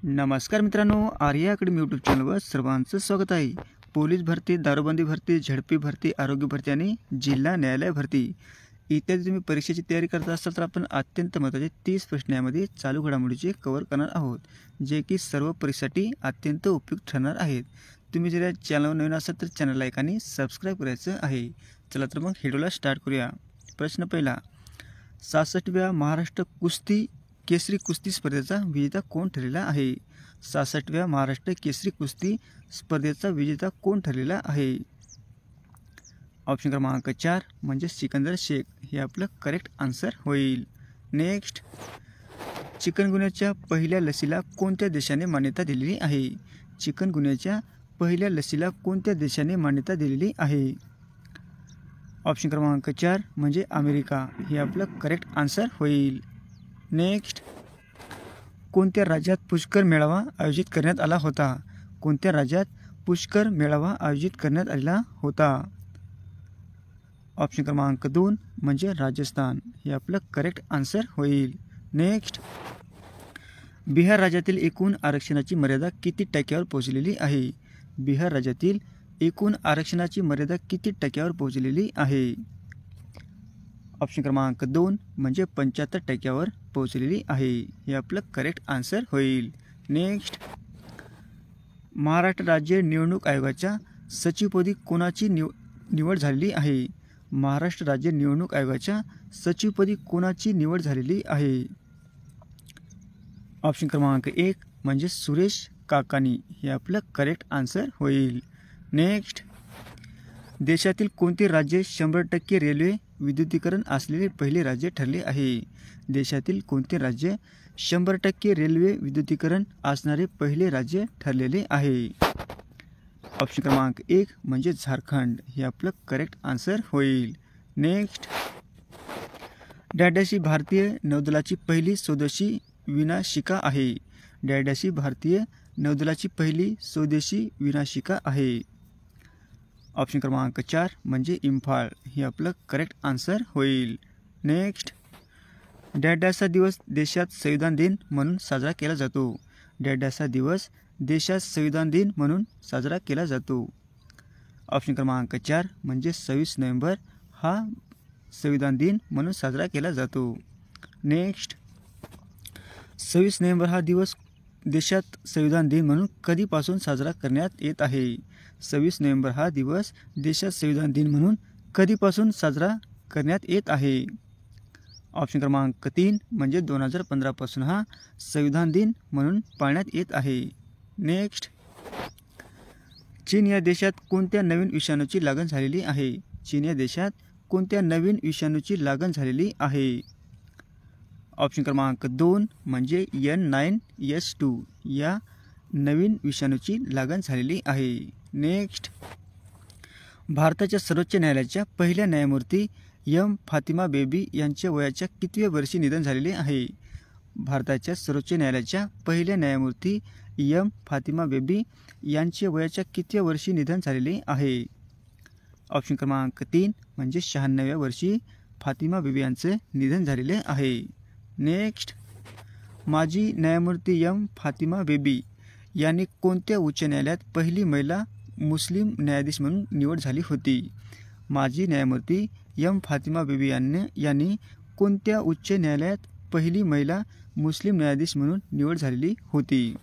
नमस्कार मित्रांनो, Arya academy YouTube चॅनलवर सर्वांचं स्वागत आहे. पोलीस भरती, दारूबंदी भरती, झडपी भरती, आरोग्य भरती आणि जिल्हा न्यायालय भरती इत्यादी तुम्ही परीक्षेची तयारी करत असाल तर आपण अत्यंत महत्त्वाचे 30 प्रश्न यामध्ये चालू घडामोडीचे कव्हर करणार आहोत, जे की सर्व परीक्षेसाठी अत्यंत उपयुक्त ठरणार आहेत. तुम्ही जर या चॅनलवर नवीन असाल तर चॅनल लाईक आणि सबस्क्राईब करायचं आहे. चला तर मग व्हिडिओला स्टार्ट करूया. प्रश्न पहिला, 66व्या महाराष्ट्र कुस्ती केसरी कुस्ती स्पर्धेचा विजेता कोण ठरलेला आहे? 66व्या महाराष्ट्र केसरी कुस्ती स्पर्धेचा विजेता कोण ठरलेला आहे? ऑप्शन क्रमांक 4 म्हणजे सिकंदर शेख हे आपलं करेक्ट आन्सर होईल. नेक्स्ट, चिकनगुन्ह्याच्या पहिल्या लसीला कोणत्या देशाने मान्यता दिलेली आहे? चिकनगुन्ह्याच्या पहिल्या लसीला कोणत्या देशाने मान्यता दिलेली आहे? ऑप्शन क्रमांक 4 म्हणजे अमेरिका हे आपलं करेक्ट आन्सर होईल. नेक्स्ट, कोणत्या राज्यात पुष्कर मेळावा आयोजित करण्यात आला होता? कोणत्या राज्यात पुष्कर मेळावा आयोजित करण्यात आलेला होता? ऑप्शन क्रमांक 2 म्हणजे राजस्थान हे आपलं करेक्ट आन्सर होईल. नेक्स्ट, बिहार राज्यातील एकूण आरक्षणाची मर्यादा किती टक्क्यावर पोहोचलेली आहे? बिहार राज्यातील एकूण आरक्षणाची मर्यादा किती टक्क्यावर पोहोचलेली आहे? ऑप्शन क्रमांक 2 म्हणजे 75% पोहोचलेली आहे हे आपलं करेक्ट आन्सर होईल. नेक्स्ट, महाराष्ट्र राज्य निवडणूक आयोगाच्या सचिवपदी कोणाची निवड झालेली आहे? महाराष्ट्र राज्य निवडणूक आयोगाच्या सचिवपदी कोणाची निवड झालेली आहे? ऑप्शन क्रमांक 1 म्हणजे सुरेश काकानी हे आपलं करेक्ट आन्सर होईल. नेक्स्ट, देशातील कोणते राज्य 100% रेल्वे विद्युतीकरण असलेले पहिले राज्य ठरले आहे? देशातील कोणते राज्य 100% रेल्वे विद्युतीकरण असणारे पहिले राज्य ठरलेले आहे? ऑप्शन क्रमांक 1 म्हणजे झारखंड हे आपलं करेक्ट आन्सर होईल. नेक्स्ट, डॅडॅश ही भारतीय नौदलाची पहिली स्वदेशी विनाशिका आहे. डॅडॅश ही भारतीय नौदलाची पहिली स्वदेशी विनाशिका आहे. ऑप्शन क्रमांक 4 म्हणजे इम्फाळ हे आपलं करेक्ट आन्सर होईल. नेक्स्ट, डॅडॅशचा दिवस देशात संविधान दिन म्हणून साजरा केला जातो. डॅडॅशचा दिवस देशात संविधान दिन म्हणून साजरा केला जातो. ऑप्शन क्रमांक 4 म्हणजे 26 नोव्हेंबर हा संविधान दिन म्हणून साजरा केला जातो. नेक्स्ट, 26 नोव्हेंबर हा दिवस देशात संविधान दिन म्हणून कधीपासून साजरा करण्यात येत आहे? 26 नोव्हेंबर हा दिवस देशात संविधान दिन म्हणून कधीपासून साजरा करण्यात येत आहे? ऑप्शन क्रमांक 3 म्हणजे 2015 पासून हा संविधान दिन म्हणून पाळण्यात येत आहे. नेक्स्ट, चीन या देशात कोणत्या नवीन विषाणूची लागण झालेली आहे? चीन या देशात कोणत्या नवीन विषाणूची लागण झालेली आहे? ऑप्शन क्रमांक 2 म्हणजे N9S2 या नवीन विषाणूची लागण झालेली आहे. नेक्स्ट, भारताच्या सर्वोच्च न्यायालयाच्या पहिल्या न्यायमूर्ती एम फातिमा बेबी यांच्या वयाच्या कितव्या वर्षी निधन झालेले आहे? भारताच्या सर्वोच्च न्यायालयाच्या पहिल्या न्यायमूर्ती एम फातिमा बेबी यांच्या वयाच्या कितव्या वर्षी निधन झालेले आहे? ऑप्शन क्रमांक 3 म्हणजे 96व्या वर्षी फातिमा बेबी यांचे निधन झालेले आहे. नेक्स्ट, माजी न्यायमूर्ती एम फातिमा बेबी यांनी कोणत्या उच्च न्यायालयात पहिली महिला मुस्लिम न्यायाधीश म्हणून निवड झाली होती? माजी न्यायमूर्ती एम फातिमा बेबी यांनी कोणत्या उच्च न्यायालयात पहिली महिला मुस्लिम न्यायाधीश म्हणून निवड झालेली होती?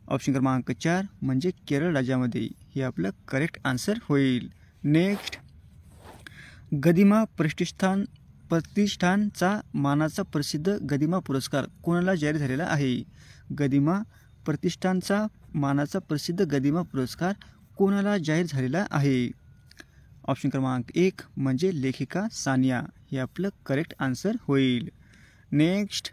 ऑप्शन क्रमांक 4 म्हणजे केरळ राज्यामध्ये हे आपलं करेक्ट आन्सर होईल. नेक्स्ट, गदिमा प्रतिष्ठानचा मानाचा प्रसिद्ध गदिमा पुरस्कार कोणाला जाहीर झालेला आहे? गदिमा प्रतिष्ठानचा मानाचा प्रसिद्ध गदिमा पुरस्कार कोणाला जाहीर झालेला आहे? ऑप्शन क्रमांक 1 म्हणजे लेखिका सानिया हे आपलं करेक्ट आन्सर होईल. नेक्स्ट,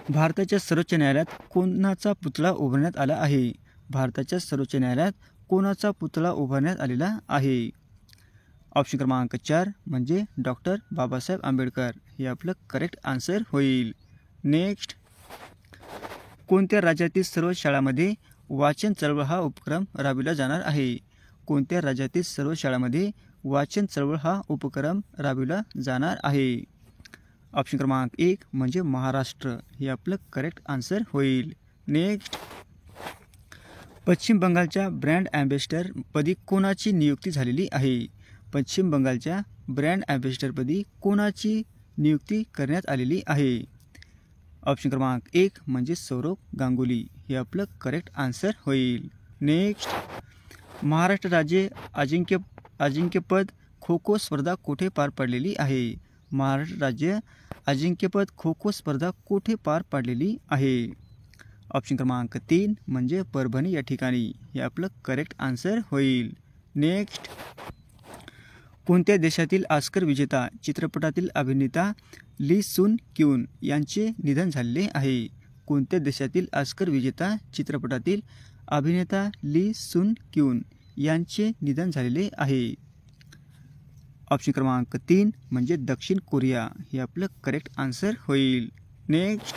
भारताच्या सर्वोच्च न्यायालयात कोणाचा पुतळा उभारण्यात आला आहे? भारताच्या सर्वोच्च न्यायालयात कोणाचा पुतळा उभारण्यात आलेला आहे? ऑप्शन क्रमांक 4 म्हणजे डॉक्टर बाबासाहेब आंबेडकर हे आपलं करेक्ट आन्सर होईल. नेक्स्ट, कोणत्या राज्यातील सर्व शाळांमध्ये वाचन चळवळ हा उपक्रम राबविला जाणार आहे? कोणत्या राज्यातील सर्व शाळांमध्ये वाचन चळवळ हा उपक्रम राबविला जाणार आहे? ऑप्शन क्रमांक 1 म्हणजे महाराष्ट्र हे आपलं करेक्ट आन्सर होईल. नेक्स्ट, पश्चिम बंगालच्या ब्रँड ॲम्बॅसेडरपदी कोणाची नियुक्ती झालेली आहे? पश्चिम बंगालच्या ब्रँड ॲम्बॅसेडरपदी कोणाची नियुक्ती करण्यात आलेली आहे? ऑप्शन क्रमांक 1 म्हणजे सौरव गांगुली हे आपलं करेक्ट आन्सर होईल. नेक्स्ट, महाराष्ट्र राज्य अजिंक्यपद खो खो स्पर्धा कुठे पार पडलेली आहे? महाराष्ट्र राज्य अजिंक्यपद खो खो स्पर्धा कुठे पार पडलेली आहे? ऑप्शन क्रमांक 3 म्हणजे परभणी या ठिकाणी हे आपलं करेक्ट आन्सर होईल. नेक्स्ट, कोणत्या देशातील ऑस्कर विजेता चित्रपटातील अभिनेता ली सुन क्यून यांचे निधन झालेले आहे? कोणत्या देशातील ऑस्कर विजेता चित्रपटातील अभिनेता ली सुन क्यून यांचे निधन झालेले आहे? ऑप्शन क्रमांक 3 म्हणजे दक्षिण कोरिया हे आपलं करेक्ट आन्सर होईल. नेक्स्ट,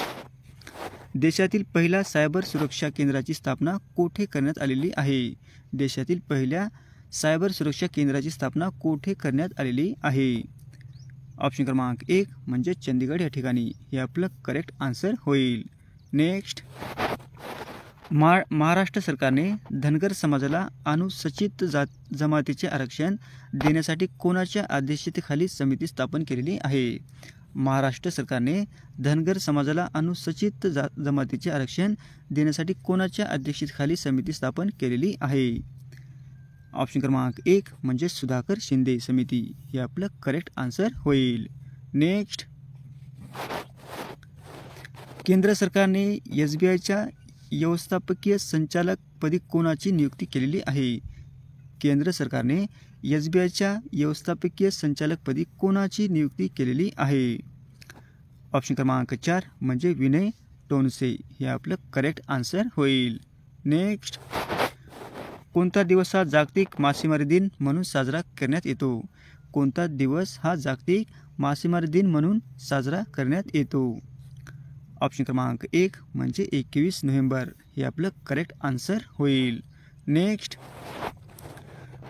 देशातील पहिल्या सायबर सुरक्षा केंद्राची स्थापना कोठे करण्यात आलेली आहे? देशातील पहिल्या सायबर सुरक्षा केंद्राची स्थापना कोठे करण्यात आलेली आहे? ऑप्शन क्रमांक 1 म्हणजे चंदीगड या ठिकाणी हे आपलं करेक्ट आन्सर होईल. नेक्स्ट, महाराष्ट्र सरकारने धनगर समाजाला अनुसूचित जमातीचे आरक्षण देण्यासाठी कोणाच्या अध्यक्षतेखाली समिती स्थापन केलेली आहे? महाराष्ट्र सरकारने धनगर समाजाला अनुसूचित जमातीचे आरक्षण देण्यासाठी कोणाच्या अध्यक्षतेखाली समिती स्थापन केलेली आहे? ऑप्शन क्रमांक 1 म्हणजे सुधाकर शिंदे समिती हे आपलं करेक्ट आन्सर होईल. नेक्स्ट, केंद्र सरकारने SBIच्या व्यवस्थापकीय संचालकपदी कोणाची नियुक्ती केलेली आहे? केंद्र सरकारने SBIच्या व्यवस्थापकीय संचालकपदी कोणाची नियुक्ती केलेली आहे? ऑप्शन क्रमांक 4 म्हणजे विनय टोनसे हे आपलं करेक्ट आन्सर होईल. नेक्स्ट, कोणता दिवस हा जागतिक मासेमारी दिन म्हणून साजरा करण्यात येतो? कोणता दिवस हा जागतिक मासेमारी दिन म्हणून साजरा करण्यात येतो? ऑप्शन क्रमांक 1 म्हणजे 21 नोव्हेंबर हे आपलं करेक्ट आन्सर होईल. नेक्स्ट,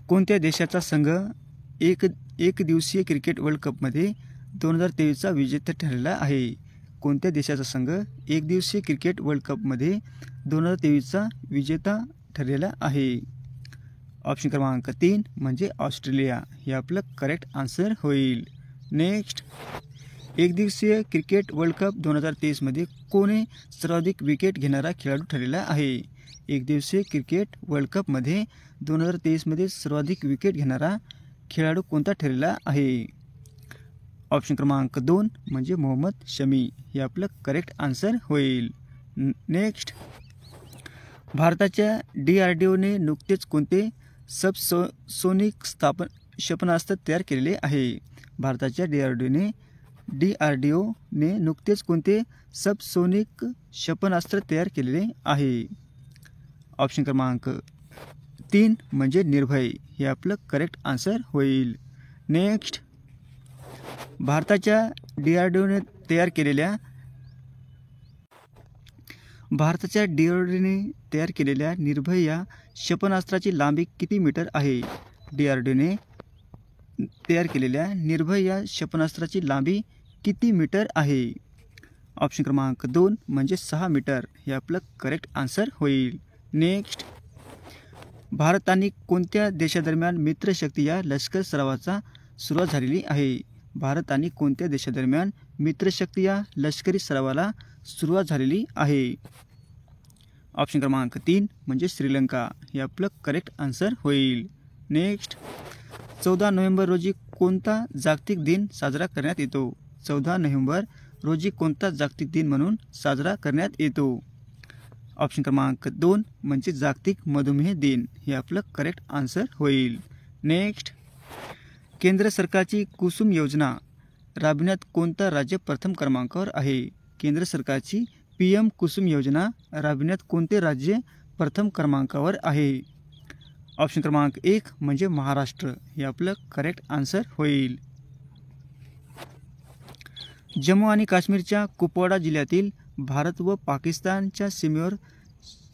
कोणत्या देशाचा संघ एक दिवसीय क्रिकेट वर्ल्ड कपमध्ये 2023चा विजेता ठरलेला आहे? कोणत्या देशाचा संघ एक दिवसीय क्रिकेट वर्ल्ड कपमध्ये 2023चा विजेता ठरलेला आहे? ऑप्शन क्रमांक 3 म्हणजे ऑस्ट्रेलिया हे आपलं करेक्ट आन्सर होईल. नेक्स्ट, एक दिवसीय क्रिकेट वर्ल्ड कप 2023मध्ये कोणी सर्वाधिक विकेट घेणारा खेळाडू ठरलेला आहे? एक दिवसीय क्रिकेट वर्ल्ड कपमध्ये 2023मध्ये सर्वाधिक विकेट घेणारा खेळाडू कोणता ठरलेला आहे? ऑप्शन क्रमांक 2 म्हणजे मोहम्मद शमी हे आपलं करेक्ट आन्सर होईल. नेक्स्ट, भारताच्या DRDOने नुकतेच कोणते सबसोनिक क्षेपणास्त्र तयार केलेले आहे? भारताच्या DRDOने नुकतेच कोणते सबसोनिक क्षेपणास्त्र तयार केलेले आहे? ऑप्शन क्रमांक 3 म्हणजे निर्भय हे आपलं करेक्ट आन्सर होईल. नेक्स्ट, भारताच्या DRDOने तयार केलेल्या निर्भय या क्षेपणास्त्राची लांबी किती मीटर आहे? DRDOने तयार केलेल्या निर्भय या क्षेपणास्त्राची लांबी किती मीटर आहे? ऑप्शन क्रमांक 2 म्हणजे 6 मीटर हे आपलं करेक्ट आन्सर होईल. नेक्स्ट, भारत आणि कोणत्या देशादरम्यान मित्रशक्ती या लष्कर सरावाचा सुरुवात झालेली आहे? भारत आणि कोणत्या देशादरम्यान मित्रशक्ती या लष्करी सरावाला सुरुवात झालेली आहे? ऑप्शन क्रमांक 3 म्हणजे श्रीलंका हे आपलं करेक्ट आन्सर होईल. नेक्स्ट, 14 नोव्हेंबर रोजी कोणता जागतिक दिन साजरा करण्यात येतो? 14 नोव्हेंबर रोजी कोणता जागतिक दिन म्हणून साजरा करण्यात येतो? ऑप्शन क्रमांक 2 म्हणजे जागतिक मधुमेह दिन हे आपलं करेक्ट आन्सर होईल. नेक्स्ट, केंद्र सरकारची कुसुम योजना राबविण्यात कोणतं राज्य प्रथम क्रमांकावर आहे? केंद्र सरकारची PM कुसुम योजना राबविण्यात कोणते राज्य प्रथम क्रमांकावर आहे? ऑप्शन क्रमांक 1 म्हणजे महाराष्ट्र हे आपलं करेक्ट आन्सर होईल. जम्मू आणि काश्मीरच्या कुपवाडा जिल्ह्यातील भारत व पाकिस्तानच्या सीमेवर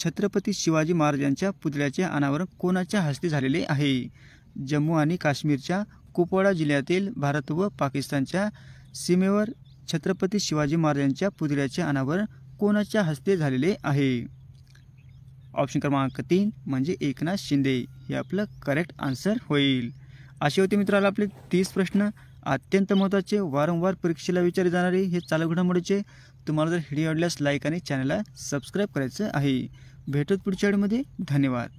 छत्रपती शिवाजी महाराजांच्या पुतळ्याचे अनावरण कोणाच्या हस्ते झालेले आहे? जम्मू आणि काश्मीरच्या कुपवाडा जिल्ह्यातील भारत व पाकिस्तानच्या सीमेवर छत्रपती शिवाजी महाराजांच्या पुतळ्याचे अनावरण कोणाच्या हस्ते झालेले आहे? ऑप्शन क्रमांक 3 म्हणजे एकनाथ शिंदे हे आपलं करेक्ट आन्सर होईल. असे होते मित्रांनो आपले 30 प्रश्न, अत्यंत महत्त्वाचे, वारंवार परीक्षेला विचारले जाणारे हे चालू घडामोडीचे. तुम्हाला जर व्हिडिओ आवडल्यास लाईक आणि चॅनलला सबस्क्राईब करायचं आहे. भेटत पुढच्या व्हिडिओमध्ये. धन्यवाद.